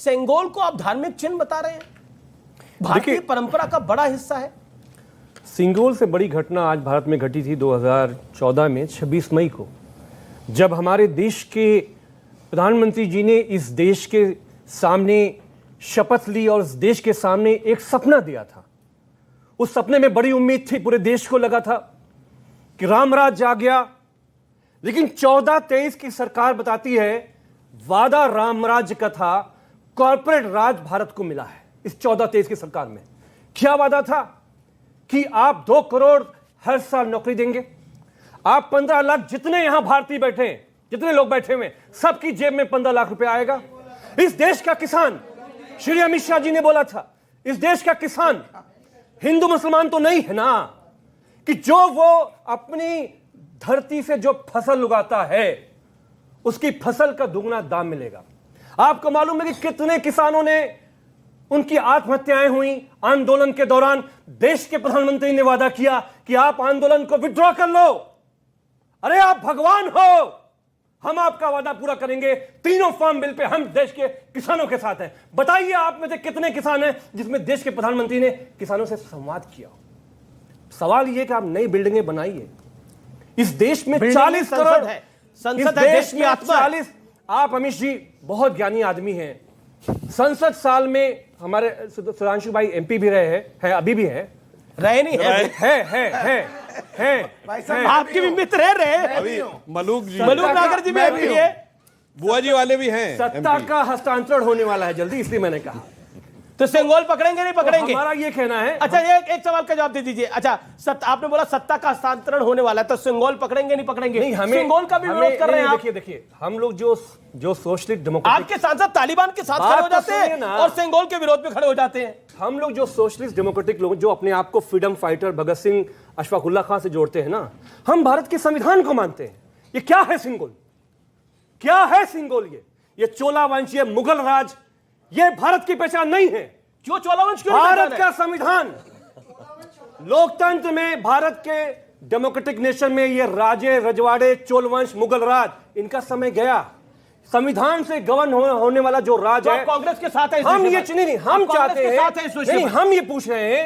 सेंगोल को आप धार्मिक चिन्ह बता रहे हैं, भारतीय परंपरा का बड़ा हिस्सा है। सिंगोल से बड़ी घटना आज भारत में घटी थी 2014 में 26 मई को, जब हमारे देश के प्रधानमंत्री जी ने इस देश के सामने शपथ ली और इस देश के सामने एक सपना दिया था। उस सपने में बड़ी उम्मीद थी, पूरे देश को लगा था कि रामराज आ गया, लेकिन 14-23 की सरकार बताती है वादा रामराज का था, कॉर्पोरेट राज भारत को मिला है। इस 14-23 की सरकार में क्या वादा था कि आप 2 करोड़ हर साल नौकरी देंगे, आप 15 लाख, जितने यहां भारतीय बैठे हैं, जितने लोग बैठे हुए, सबकी जेब में 15 लाख रुपए आएगा। इस देश का किसान, श्री अमित शाह जी ने बोला था, इस देश का किसान हिंदू मुसलमान तो नहीं है ना, कि जो वो अपनी धरती से जो फसल उगाता है उसकी फसल का दुगना दाम मिलेगा। आपको मालूम है कि कितने किसानों ने उनकी आत्महत्याएं हुई आंदोलन के दौरान। देश के प्रधानमंत्री ने वादा किया कि आप आंदोलन को विड्रॉ कर लो। अरे आप भगवान हो, हम आपका वादा पूरा करेंगे। तीनों फार्म बिल पे हम देश के किसानों के साथ हैं। बताइए आप में से कितने किसान हैं जिसमें देश के प्रधानमंत्री ने किसानों से संवाद किया। सवाल यह कि आप नई बिल्डिंगें बनाइए। इस देश में 40 करोड़ है, संसद है, देश की आत्मा। 40, आप अमित जी बहुत ज्ञानी आदमी हैं। संसद साल में हमारे सुधांशु भाई एमपी भी रहे हैं, अभी भी है, रहे नहीं है। आपके भी मित्र रहे अभी मलूक नागर जी में भी है, बुआ जी वाले भी हैं। सत्ता का हस्तांतरण होने वाला है जल्दी, इसलिए मैंने कहा। तो सेंगोल पकड़ेंगे नहीं पकड़ेंगे? हमारा ये कहना है। अच्छा, ये एक सवाल का जवाब दे दीजिए। अच्छा, आपने बोला सत्ता का हस्तांतरण होने वाला है, तो सेंगोल पकड़ेंगे नहीं पकड़ेंगे? नहीं, हमें सेंगोल का भी विरोध कर रहे हैं। देखिए हम लोग जो सोशलिस्ट डेमोक्रेटिक, आपके सांसद तालिबान के साथ खड़े हो जाते हैं और सेंगोल के विरोध में खड़े हो जाते हैं। हम लोग जो सोशलिस्ट डेमोक्रेटिक लोग जो अपने आप को फ्रीडम फाइटर भगत सिंह, अशफाक उल्लाह खां से जोड़ते हैं ना, हम भारत के संविधान को मानते हैं। ये क्या है सिंगोल? क्या है सिंगोल? ये चोला वंश, ये मुगल राज, ये भारत की पहचान नहीं है। क्यों चोला वंश? भारत का संविधान, लोकतंत्र में, भारत के डेमोक्रेटिक नेशन में ये राजे रजवाड़े, चोल वंश, मुगल राज, इनका समय गया। संविधान से गवर्न होने वाला जो राज है, कांग्रेस के साथ है। हम ये नहीं, हम चाहते हैं, हम ये पूछ रहे हैं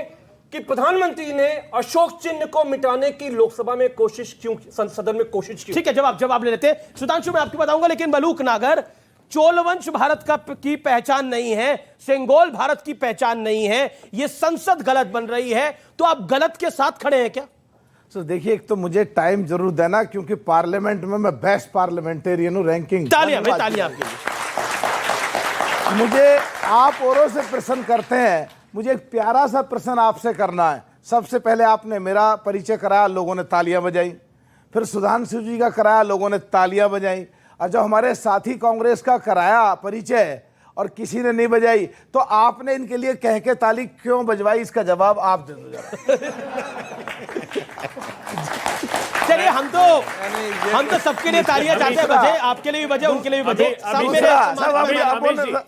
कि प्रधानमंत्री ने अशोक चिन्ह को मिटाने की लोकसभा में कोशिश क्यों, सदन में कोशिश क्यों? ठीक है, जवाब ले लेते हैं। सुधांशु, मैं आपको बताऊंगा, लेकिन मलूक नागर, चोलवंश भारत का की पहचान नहीं है, सेंगोल भारत की पहचान नहीं है, ये संसद गलत बन रही है, तो आप गलत के साथ खड़े हैं क्या? तो देखिए, एक तो मुझे टाइम जरूर देना, क्योंकि पार्लियामेंट में मैं बेस्ट पार्लियामेंटेरियन हूं, रैंकिंग। तालियां आपके लिए। मुझे आप औरों से प्रश्न करते हैं, मुझे एक प्यारा सा प्रश्न आपसे करना है। सबसे पहले आपने मेरा परिचय कराया, लोगों ने तालियां बजाई। फिर सुधांशु जी का कराया, लोगों ने तालियां बजाई। और जब हमारे साथी कांग्रेस का कराया परिचय और किसी ने नहीं बजाई, तो आपने इनके लिए कह के ताली क्यों बजवाई? इसका जवाब आप दे दो। चलिए, हम तो सबके लिए तालियां चाहते हैं बजे, आपके लिए भी बजे, उनके लिए भी बजे।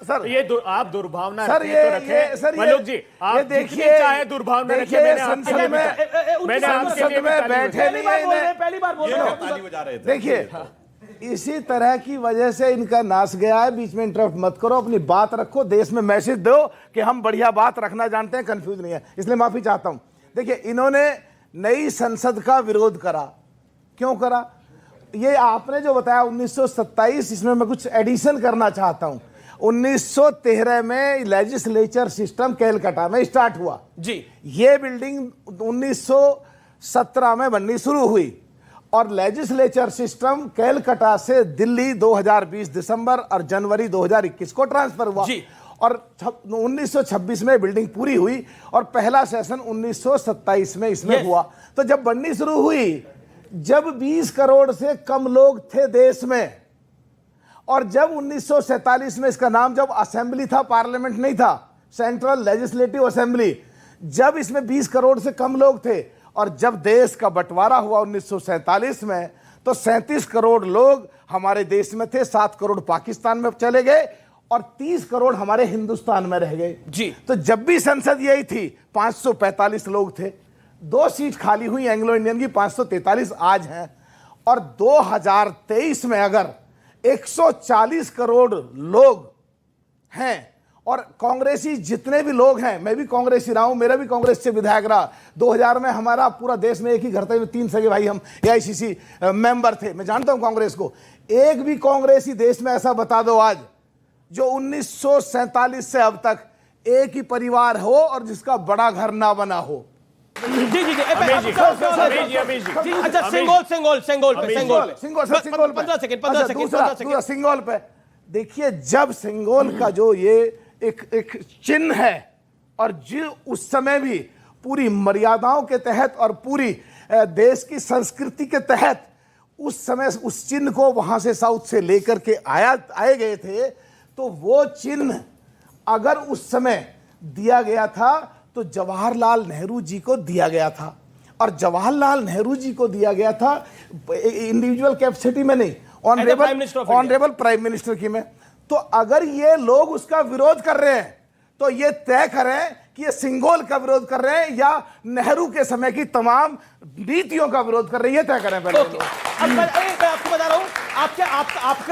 सर, ये आप दुर्भावना सर, ये मलूक जी, आप देखिए, चाहे दुर्भावना रखिए, संसद में बैठे नहीं है, पहली बार बोल रहे हैं। देखिए, इसी तरह की वजह से इनका नाश गया है। बीच में इंटरप्ट मत करो, अपनी बात रखो, देश में मैसेज दो कि हम बढ़िया बात रखना जानते हैं, कंफ्यूज नहीं है। इसलिए माफी चाहता हूं। देखिए, इन्होंने नई संसद का विरोध करा। क्यों करा? ये आपने जो बताया 1927, इसमें मैं कुछ एडिशन करना चाहता हूं। 1913 में लेजिस्लेचर सिस्टम कैलकाटा में स्टार्ट हुआ जी। ये बिल्डिंग 1917 में बननी शुरू हुई और लेजिस्लेचर सिस्टम कैलकाटा से दिल्ली 2020 दिसंबर और जनवरी 2021 को ट्रांसफर हुआ जी। और 1926 में बिल्डिंग पूरी हुई और पहला सेशन 1927 में इसमें हुआ। तो जब बननी शुरू हुई, जब 20 करोड़ से कम लोग थे देश में, और जब 1947 में इसका नाम जब असेंबली था, पार्लियामेंट नहीं था, सेंट्रल लेजिस्लेटिव असेंबली, जब इसमें 20 करोड़ से कम लोग थे, और जब देश का बंटवारा हुआ 1947 में, तो 37 करोड़ लोग हमारे देश में थे, 7 करोड़ पाकिस्तान में चले गए और 30 करोड़ हमारे हिंदुस्तान में रह गए जी। तो जब भी संसद यही थी, 545 लोग थे, 2 सीट खाली हुई एंग्लो इंडियन की, 543 आज हैं। और 2023 में अगर 140 करोड़ लोग हैं और कांग्रेसी जितने भी लोग हैं, मैं भी कांग्रेसी रहा हूं, मेरा भी कांग्रेस से विधायक रहा। 2000 में हमारा पूरा देश में एक ही घर था, 3 सगे भाई हम एआईसीसी मेंबर थे, मैं जानता हूं कांग्रेस को। एक भी कांग्रेसी देश में ऐसा बता दो आज जो 1947 से अब तक एक ही परिवार हो और जिसका बड़ा घर ना बना हो। जी जी जी अमीश जी, अच्छा, सिंगोल पे 15 सेकंड सिंगोल पे देखिए, जब सिंगोल का जो ये एक चिन्ह है, और जो उस समय भी पूरी मर्यादाओं के तहत और पूरी देश की संस्कृति के तहत उस समय उस चिन्ह को वहां से साउथ से लेकर के आए गए थे, तो वो चिन्ह अगर उस समय दिया गया था तो जवाहरलाल नेहरू जी को दिया गया था। और जवाहरलाल नेहरू जी को दिया गया था इंडिविजुअल कैपेसिटी में नहीं, ऑनरेबल प्राइम मिनिस्टर की में। तो अगर ये लोग उसका विरोध कर रहे हैं तो ये तय करें कि ये सिंगोल का विरोध कर रहे हैं या नेहरू के समय की तमाम नीतियों का विरोध कर रहे हैं, ये तय करें पहले। अब मैं आपको बता रहा हूं,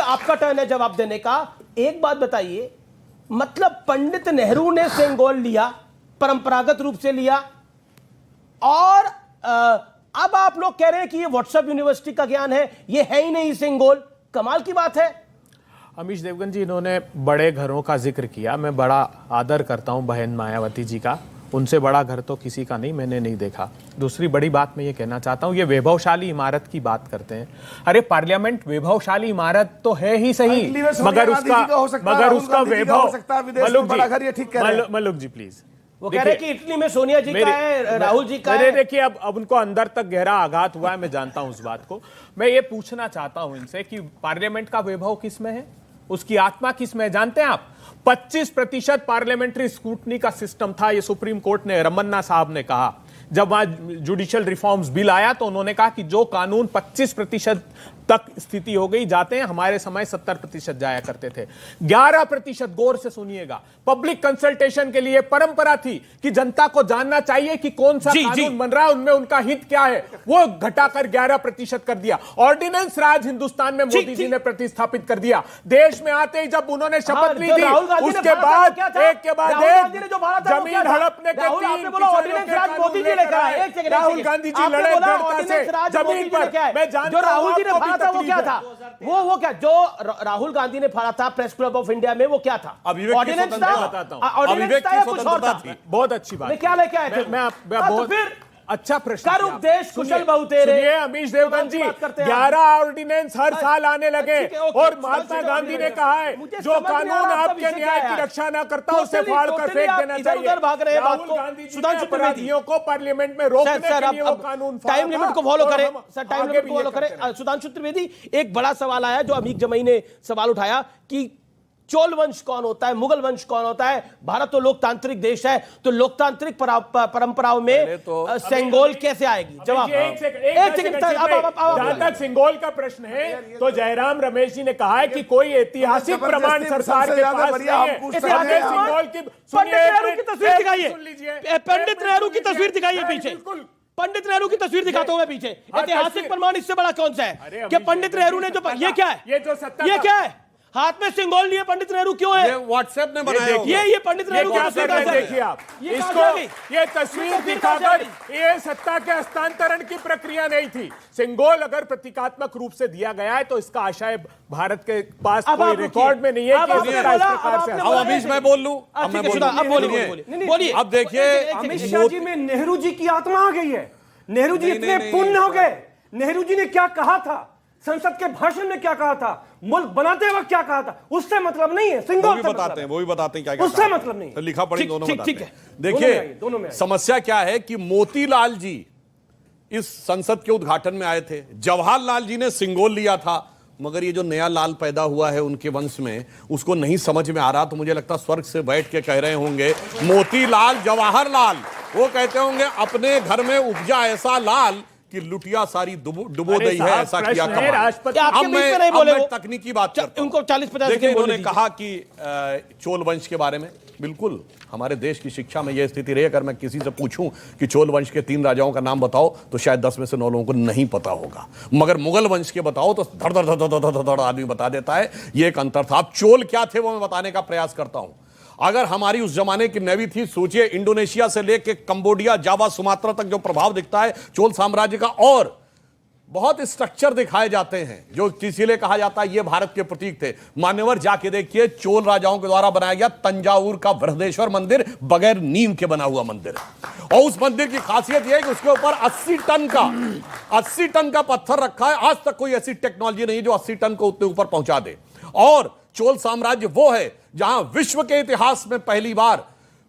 आपका टर्न है जवाब देने का। एक बात बताइए, मतलब पंडित नेहरू ने सिंगोल लिया, परंपरागत रूप से लिया, और अब आप लोग कह रहे हैं कि ये व्हाट्सएप यूनिवर्सिटी का ज्ञान है, ये है ही नहीं सिंगोल। कमाल की बात है। अमीश देवगन जी, इन्होंने बड़े घरों का जिक्र किया। मैं बड़ा आदर करता हूं बहन मायावती जी का, उनसे बड़ा घर तो किसी का नहीं, मैंने नहीं देखा। दूसरी बड़ी बात मैं ये कहना चाहता हूं, ये वैभवशाली इमारत की बात करते हैं। अरे पार्लियामेंट वैभवशाली इमारत तो है ही सही, मगर उसका वैभव, मलुक जी प्लीज, वो कह रहे हैं कि इटली में सोनिया जी का है, राहुल जी का है। देखिए, अब उनको अंदर तक गहरा आघात हुआ है, मैं जानता हूं उस बात को। मैं ये पूछना चाहता हूं इनसे कि पार्लियामेंट का वैभव किस में है, उसकी आत्मा किस में है, जानते हैं आप? 25% पार्लियामेंट्री स्क्रूटनी का सिस्टम था, ये सुप्रीम कोर्ट ने, रमन्ना साहब ने कहा। जब आज जुडिशियल रिफॉर्म्स बिल आया तो उन्होंने कहा कि जो कानून 25% तक स्थिति हो गई जाते हैं, हमारे समय 70% जाया करते थे। 11%, गौर से सुनिएगा, पब्लिक कंसल्टेशन के लिए परंपरा थी कि जनता को जानना चाहिए कि कौन सा कानून बन रहा है, उनमें उनका हित क्या है, वो घटाकर 11% कर दिया। ऑर्डिनेंस राज हिंदुस्तान में मोदी जी ने प्रतिस्थापित कर दिया। देश में आते ही जब उन्होंने शपथ ली थी, उसके बाद एक के बाद एक जमीन हड़पने के 3 मोदी जी लेकर आए। राहुल गांधी जी लड़े दृढ़ता से जमीन पर। मैं जानता हूं राहुल जी ने फाड़ा था, वो क्या था? वो क्या जो राहुल गांधी ने फाड़ा था प्रेस क्लब ऑफ इंडिया में, वो क्या था? ऑर्डिनेंस था, ऑर्डिनेंस था या कुछ और था? बहुत अच्छी बात, क्या लेके आए थे? मैं बहुत अच्छा प्रश्न। कर उपदेश कुशल बहुतेरे। सुनिए अमीश देवगन जी, 11 ऑर्डिनेंस हर साल आने लगे, और महात्मा गांधी ने कहा है जो कानून आपके न्याय की रक्षा न करता उसे फाड़ कर फेंक देना चाहिए। राहुल गांधी जी ने अपराधियों को पार्लियामेंट में रोकने के लिए वो कानून, टाइम लिमिट को फॉलो करें सर, टाइम लिमिट को फॉलो करें। सुधांशु त्रिवेदी, एक बड़ा सवाल आया जो अमीक जमई ने सवाल उठाया कि चोल वंश कौन होता है, मुगल वंश कौन होता है? भारत तो लोकतांत्रिक देश है, तो लोकतांत्रिक परंपराओं में सिंगोल कैसे आएगी? जवाब एक सेकंड। जहां तक सिंगोल का प्रश्न है, तो जयराम रमेश जी ने कहा है कि कोई ऐतिहासिक प्रमाण सरकार के पास नहीं है। सिंगोल की पंडित नेहरू की तस्वीर दिखाइए, पंडित नेहरू की तस्वीर दिखाइए पीछे, पंडित नेहरू की तस्वीर दिखाता हूं मैं पीछे। ऐतिहासिक प्रमाण इससे बड़ा कौन सा है कि पंडित नेहरू ने जो, ये क्या है, ये क्या है? हाथ में सिंगोल लिए पंडित नेहरू क्यों है? व्हाट्सएप ने बनाया। ये पंडित नेहरू की तस्वीर देखिए आप, इसको ये तस्वीर दिखाकर ये सत्ता के हस्तांतरण की प्रक्रिया नहीं थी। सिंगोल अगर प्रतीकात्मक रूप से दिया गया है तो इसका आशय भारत के पास कोई रिकॉर्ड में नहीं है कि इस प्रकार से। अब अमीश मैं बोल लूं, अब मैं बोलिए। अब देखिए, अमित शाह जी में नेहरू जी की आत्मा आ गई है। नेहरू जी इतने पुण्य हो गए। नेहरू जी ने क्या कहा था, संसद के भाषण में क्या कहा था, मुल्क बनाते वक्त क्या कहा था, उससे मतलब नहीं है। सिंगोल वो भी बताते हैं क्या उससे मतलब नहीं, तो लिखा पढ़ी दोनों बताते हैं। दोनों में देखिए समस्या क्या है कि मोतीलाल जी इस संसद के उद्घाटन में आए थे, जवाहरलाल जी ने सिंगोल लिया था, मगर ये जो नया लाल पैदा हुआ है उनके वंश में, उसको नहीं समझ में आ रहा। तो मुझे लगता स्वर्ग से बैठ के कह रहे होंगे मोतीलाल जवाहरलाल, वो कहते होंगे अपने घर में उपजा ऐसा लाल कि लुटिया सारी डुबो गई है, ऐसा किया अब मैं तकनीकी बात करता हूं। उनको 40-50 देखिए, इन्होंने कहा कि चोल वंश के बारे में, बिल्कुल हमारे देश की शिक्षा में यह स्थिति रही। अगर मैं किसी से पूछूं कि चोल वंश के 3 राजाओं का नाम बताओ तो शायद 10 में से 9 लोगों को नहीं पता होगा, मगर मुगल वंश के बताओ तो धड़ धड़ धड़ धड़ धड़ आदमी बता देता है। यह एक अंतर था। अब चोल क्या थे वो मैं बताने का प्रयास करता हूं। अगर हमारी उस जमाने की नेवी थी, सोचिए इंडोनेशिया से लेकर कंबोडिया, जावा, सुमात्रा तक जो प्रभाव दिखता है चोल साम्राज्य का, और बहुत स्ट्रक्चर दिखाए जाते हैं जो इसीलिए कहा जाता है ये भारत के प्रतीक थे। मान्यवर जाके देखिए, चोल राजाओं के द्वारा बनाया गया तंजावुर का बृहदेश्वर मंदिर बगैर नींव के बना हुआ मंदिर है, और उस मंदिर की खासियत यह है कि उसके ऊपर 80 टन का पत्थर रखा है। आज तक कोई ऐसी टेक्नोलॉजी नहीं जो 80 टन को उतने ऊपर पहुंचा दे। और चोल साम्राज्य वो है जहां विश्व के इतिहास में पहली बार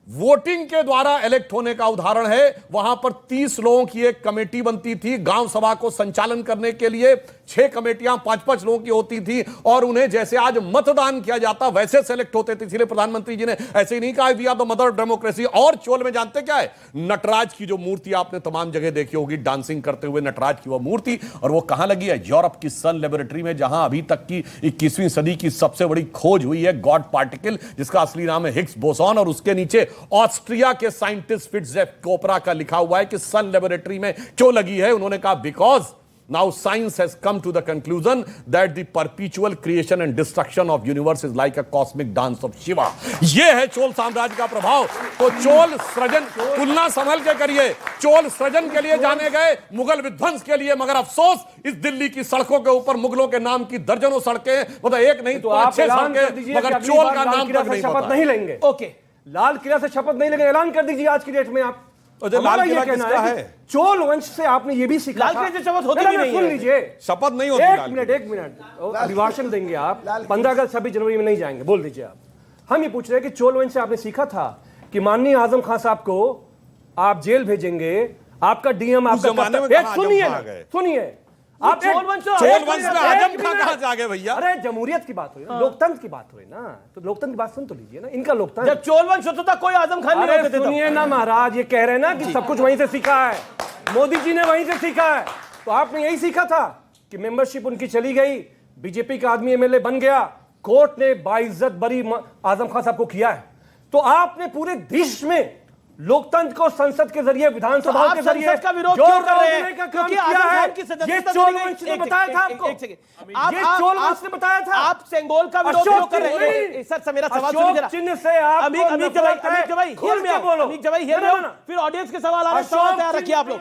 वोटिंग के द्वारा इलेक्ट होने का उदाहरण है। वहां पर 30 लोगों की एक कमेटी बनती थी गांव सभा को संचालन करने के लिए। 6 कमेटियां 5-5 लोगों की होती थी, और उन्हें जैसे आज मतदान किया जाता वैसे सेलेक्ट होते थे। इसलिए प्रधानमंत्री जी ने ऐसे ही नहीं कहा we are the mother of democracy. और चोल में जानते क्या है, नटराज की जो मूर्ति आपने तमाम जगह देखी होगी, डांसिंग करते हुए नटराज की वह मूर्ति, और वो कहां लगी है? यूरोप की सन लेबोरेटरी में, जहां अभी तक की 21वीं सदी की सबसे बड़ी खोज हुई है, गॉड पार्टिकल, जिसका असली नाम है हिग्स बोसॉन। और उसके नीचे ऑस्ट्रिया के साइंटिस्ट फिट्जेफ कोपरा का लिखा हुआ है कि सन लेबोरेटरी में क्यों लगी है। उन्होंने कहा because now science has come to the conclusion that the perpetual creation and destruction of universe is like a cosmic dance of Shiva। यह है चोल साम्राज्य का प्रभाव। तो चोल सृजन, तुलना संभल के करिए, चोल सृजन के लिए जाने गए, मुगल विध्वंस के लिए। मगर अफसोस, इस दिल्ली की सड़कों के ऊपर मुगलों के नाम की दर्जनों सड़कें, मतलब एक नहीं तो 6 सड़कें, मगर चोल का नाम तक नहीं शपथ पता। नहीं लेंगे। ओके, लाल किला से शपथ नहीं लेंगे, ऐलान कर दीजिए आज की डेट में आप। लाल किला किसका है? चोल वंश से आपने ये भी सीखा। लाल किले से शपथ होती भी नहीं सुन है। लीजिए, शपथ नहीं होती। एक मिनट अभिभाषण देंगे आप। 15 अगस्त 26 जनवरी में नहीं जाएंगे, बोल दीजिए आप। हम ये पूछ रहे हैं कि चोल वंश से आपने सीखा था कि माननीय आजम खान साहब को आप जेल भेजेंगे, आपका डीएम आपका, सुनिए, आप चोल वंश में आजम खान कहां से आ गए भैया? अरे जमहूरियत की बात हो रही है, लोकतंत्र की बात हो रही है ना, तो लोकतंत्र की बात सुन तो लीजिए ना। इनका लोकतंत्र, जब चोल वंश होता था कोई आजम खान नहीं होते थे। सुनिए ना महाराज, ये कह रहे हैं ना कि सब कुछ वहीं से सीखा है, मोदी जी ने वहीं से सीखा है। तो आपने यही सीखा था कि मेंबरशिप उनकी चली गई, बीजेपी का आदमी एमएलए बन गया, कोर्ट ने बाइज्जत बरी आजम खान साहब को किया है। तो आपने पूरे देश में लोकतंत्र को संसद के जरिए, विधानसभा के जरिए संसद का विरोध क्यों कर रहे हैं? क्योंकि आजम खान की सदस्यता, ये चोल वंश ने बताया था आपको, ये चोल वंश ने बताया था। आप सेंगोल का विरोध क्यों कर रहे हैं? सर मेरा सवाल सुनिए जरा। चिन्ह से आप अमित जवाई फिर ऑडियंस के सवाल आ रहे हैं, सवाल तैयार रखिए आप लोग।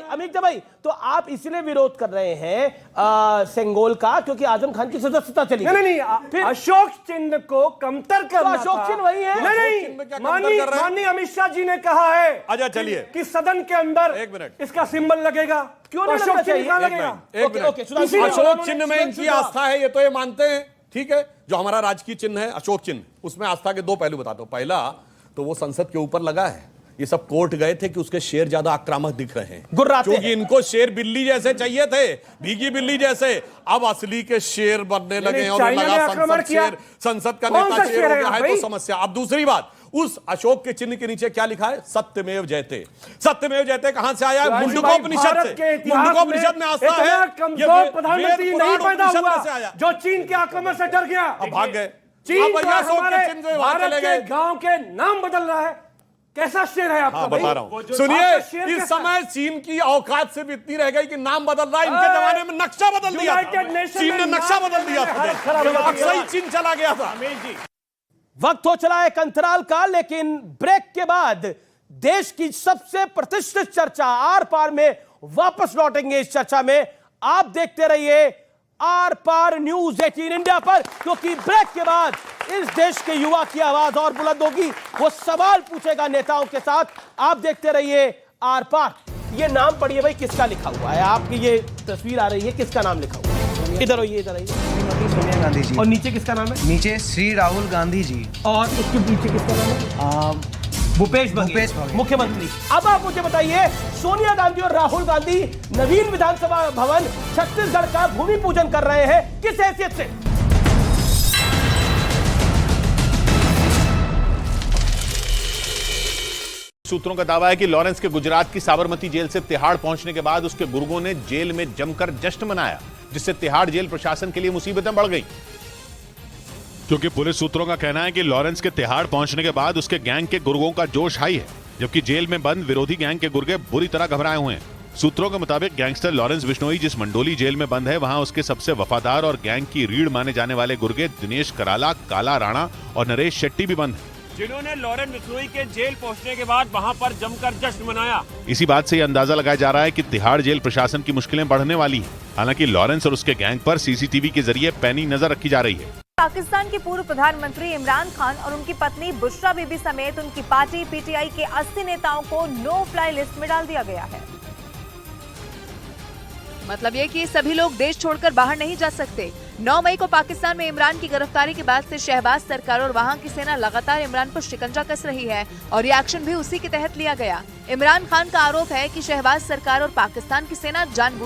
अमित जवाई, तो आप इसलिए विरोध कर रहे हैं सेंगोल का क्योंकि आजम खान की सदस्यता चली गई? नहीं, फिर अशोक चिन्ह को कमतर करना, अशोक चिन्ह वही है। नहीं, माननीय अमित शाह जी ने कहा है, अच्छा चलिए, कि सदन के अंदर 1 मिनट इसका सिंबल लगेगा। क्यों नहीं लगना चाहिए? अशोक चिन्ह में इनकी आस्था है, ये तो ये मानते हैं, ठीक है। जो हमारा राजकीय चिन्ह है अशोक चिन्ह, उसमें आस्था के 2 पहलू बताता हूं। पहला तो वो संसद के ऊपर लगा है, ये सब कोर्ट गए थे कि उसके शेर ज्यादा आक्रामक दिख रहे हैं, क्योंकि इनको शेर बिल्ली जैसे चाहिए थे, भीगी बिल्ली जैसे। अब असली के शेर बनने लगे और लगा संसद का नेता शेर हो गया है, तो समस्या। अब दूसरी बात, उस अशोक के चिन्ह के नीचे क्या लिखा है? सत्यमेव जयते। सत्यमेव जयते कहां से आया है? मुंडकोपनिषद से। मुंडकोपनिषद में आस्था है। कमजोर प्रधानमंत्री नहीं पैदा हुआ जो चीन के आक्रमण से डर गया, अब भाग गए। चीन भारत के गांव के नाम बदल रहा है। कैसा शेर है आपका? बता रहा हूं, सुनिए। इस समय चीन की औकात सिर्फ इतनी रह गई कि नाम बदल रहा है। इनके जमाने में नक्शा बदल दिया था, चीन ने नक्शा बदल दिया था, अक्सर चीन चला गया था। वक्त हो चला है अंतराल का, लेकिन ब्रेक के बाद देश की सबसे प्रतिष्ठित चर्चा आर पार में वापस लौटेंगे। इस चर्चा में आप देखते रहिए आर पार न्यूज 18 इंडिया पर, क्योंकि ब्रेक के बाद इस देश के युवा की आवाज और बुलंद होगी। वो सवाल पूछेगा नेताओं के साथ। आप देखते रहिए आर पार। ये नाम पढ़िए भाई, किसका लिखा हुआ है? आपकी ये तस्वीर आ रही है, किसका नाम लिखा हुआ है? इधर आइए, इधर आइए। सोनिया गांधी जी। और नीचे किसका नाम है? नीचे श्री राहुल गांधी जी। और उसके पीछे किसका नाम है? भूपेश बघेल, मुख्यमंत्री। अब आप मुझे बताइए, सोनिया गांधी और राहुल गांधी नवीन विधानसभा भवन छत्तीसगढ़ का भूमि पूजन कर रहे हैं, किस हैसियत से? सूत्रों का दावा है कि लॉरेंस के गुजरात की साबरमती जेल से तिहाड़ पहुंचने के बाद उसके गुर्गों ने जेल में जमकर जश्न मनाया, जिससे तिहाड़ जेल प्रशासन के लिए मुसीबतें बढ़ गई। क्योंकि पुलिस सूत्रों का कहना है कि लॉरेंस के तिहाड़ पहुंचने के बाद उसके गैंग के गुर्गों का जोश हाई है, जबकि जेल में बंद विरोधी गैंग के गुर्गे बुरी तरह घबराए हुए हैं। सूत्रों के मुताबिक गैंगस्टर लॉरेंस बिश्नोई जिस मंडोली जेल में बंद है, वहां उसके सबसे वफादार और गैंग की रीढ़ माने जाने वाले गुर्गे दिनेश कराला, काला राणा और नरेश शेट्टी भी बंद हैं, जिन्होंने लॉरेंस बिश्नोई के जेल पहुंचने के बाद वहां पर जमकर जश्न मनाया। इसी बात से यह अंदाजा लगाया जा रहा है कि तिहाड़ जेल प्रशासन की मुश्किलें बढ़ने वाली हैं। हालांकि लॉरेंस और उसके गैंग पर सीसीटीवी के जरिए पैनी नजर रखी जा रही है। पाकिस्तान के पूर्व प्रधानमंत्री इमरान खान और उनकी पत्नी बुशरा बीबी समेत उनकी पार्टी पीटीआई के 80 नेताओं को नो फ्लाई लिस्ट में डाल दिया गया है। मतलब ये कि सभी लोग देश छोड़कर बाहर नहीं जा सकते। 9 मई को पाकिस्तान में इमरान की गिरफ्तारी के बाद से शहबाज सरकार और वहां की सेना लगातार इमरान पर शिकंजा कस रही है और ये एक्शन भी उसी के तहत लिया गया। इमरान खान का आरोप है कि शहबाज सरकार और पाकिस्तान की सेना जानबूझ